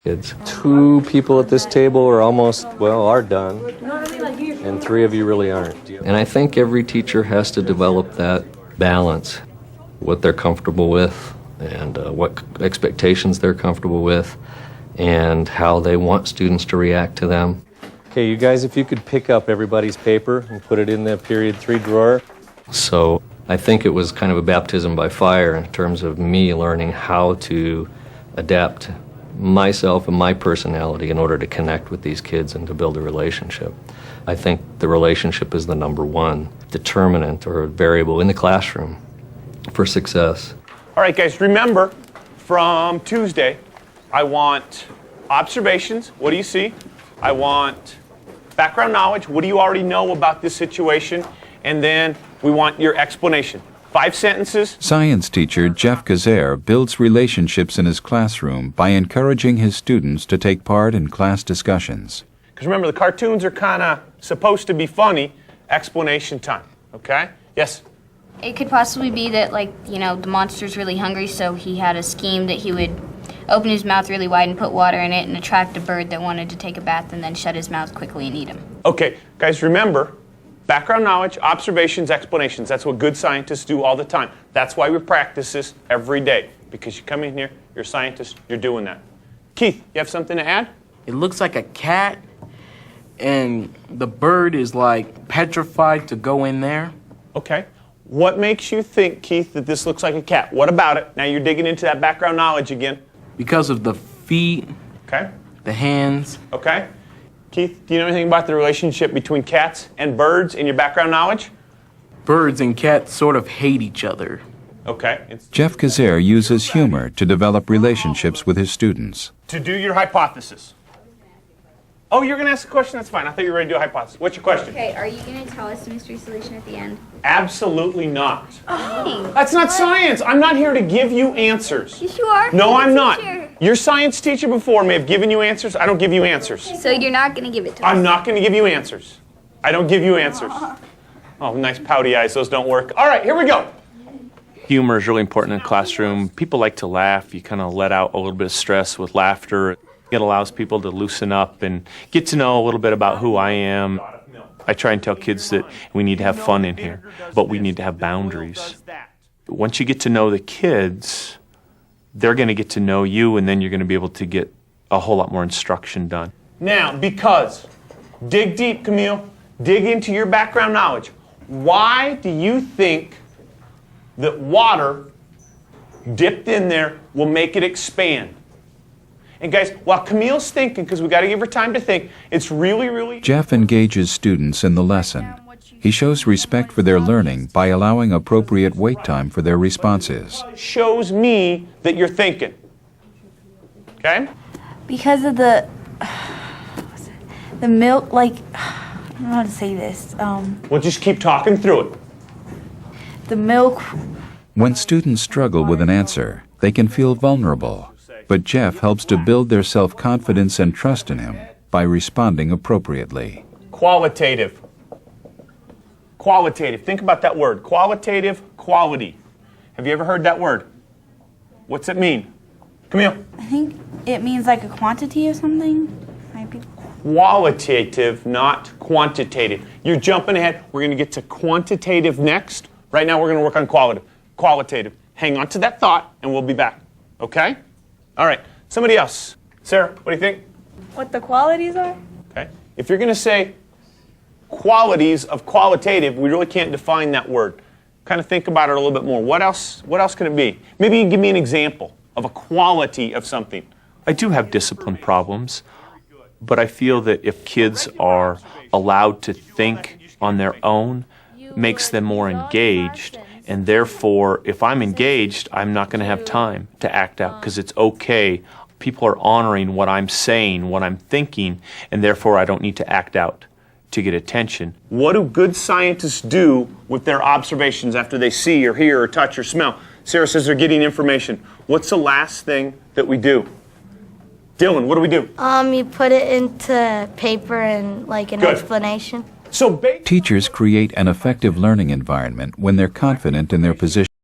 Kids. 2 people at this table are are done, and 3 of you really aren't. And I think every teacher has to develop that balance, what they're comfortable with, and what expectations they're comfortable with, and how they want students to react to them. Okay, you guys, if you could pick up everybody's paper and put it in the period 3 drawer. So I think it was kind of a baptism by fire in terms of me learning how to adapt myself and my personality in order to connect with these kids and to build a relationship. I think the relationship is the number one determinant or variable in the classroom for success. All right, guys, remember, from Tuesday, I want observations. What do you see? I want background knowledge. What do you already know about this situation? And then we want your explanation. 5 sentences. Science teacher Jeff Kazair builds relationships in his classroom by encouraging his students to take part in class discussions. Because remember, the cartoons are kind of supposed to be funny. Explanation time, okay? Yes? It could possibly be that, the monster's really hungry, so he had a scheme that he would open his mouth really wide and put water in it and attract a bird that wanted to take a bath and then shut his mouth quickly and eat him. Okay, guys, remember, background knowledge, observations, explanations. That's what good scientists do all the time. That's why we practice this every day. Because you come in here, you're a scientist, you're doing that. Keith, you have something to add? It looks like a cat, and the bird is petrified to go in there. Okay. What makes you think, Keith, that this looks like a cat? What about it? Now you're digging into that background knowledge again. Because of the feet, okay, the hands. Okay. Keith, do you know anything about the relationship between cats and birds in your background knowledge? Birds and cats sort of hate each other. Okay. Jeff Kazair uses humor to develop relationships with his students. To do your hypothesis. Oh, you're going to ask a question? That's fine. I thought you were ready to do a hypothesis. What's your question? Okay, are you going to tell us the mystery solution at the end? Absolutely not. Oh. That's not science. I'm not here to give you answers. Yes, you are. No, I'm not. Teacher. Your science teacher before may have given you answers. I don't give you answers. So you're not going to give it to us? I'm not going to give you answers. I don't give you answers. Oh, nice pouty eyes. Those don't work. All right, here we go. Humor is really important in a classroom. People like to laugh. You kind of let out a little bit of stress with laughter. It allows people to loosen up and get to know a little bit about who I am. I try and tell kids that we need to have fun in here, but we need to have boundaries. Once you get to know the kids, they're going to get to know you, and then you're going to be able to get a whole lot more instruction done. Now, because, dig deep, Camille, dig into your background knowledge. Why do you think that water dipped in there will make it expand? And guys, while Camille's thinking, because we've got to give her time to think, it's really... Jeff engages students in the lesson. He shows respect for their learning by allowing appropriate wait time for their responses. Shows me that you're thinking. Okay? Because of the milk, I don't know how to say this. We'll just keep talking through it. The milk. When students struggle with an answer, they can feel vulnerable. But Jeff helps to build their self-confidence and trust in him by responding appropriately. Qualitative. Qualitative. Think about that word. Qualitative, quality. Have you ever heard that word? What's it mean? Camille. I think it means like a quantity or something. Maybe. Qualitative, not quantitative. You're jumping ahead. We're going to get to quantitative next. Right now we're going to work on qualitative. Qualitative. Hang on to that thought and we'll be back. Okay? All right, somebody else. Sarah, what do you think? What the qualities are? Okay. If you're going to say qualities of qualitative, we really can't define that word. Kind of think about it a little bit more. What else can it be? Maybe you can give me an example of a quality of something. I do have discipline problems, but I feel that if kids are allowed to think on their own, makes them more engaged. And therefore, if I'm engaged, I'm not going to have time to act out because it's okay. People are honoring what I'm saying, what I'm thinking, and therefore I don't need to act out to get attention. What do good scientists do with their observations after they see or hear or touch or smell? Sarah says they're getting information. What's the last thing that we do? Dylan, what do we do? You put it into paper and an explanation. So teachers create an effective learning environment when they're confident in their position.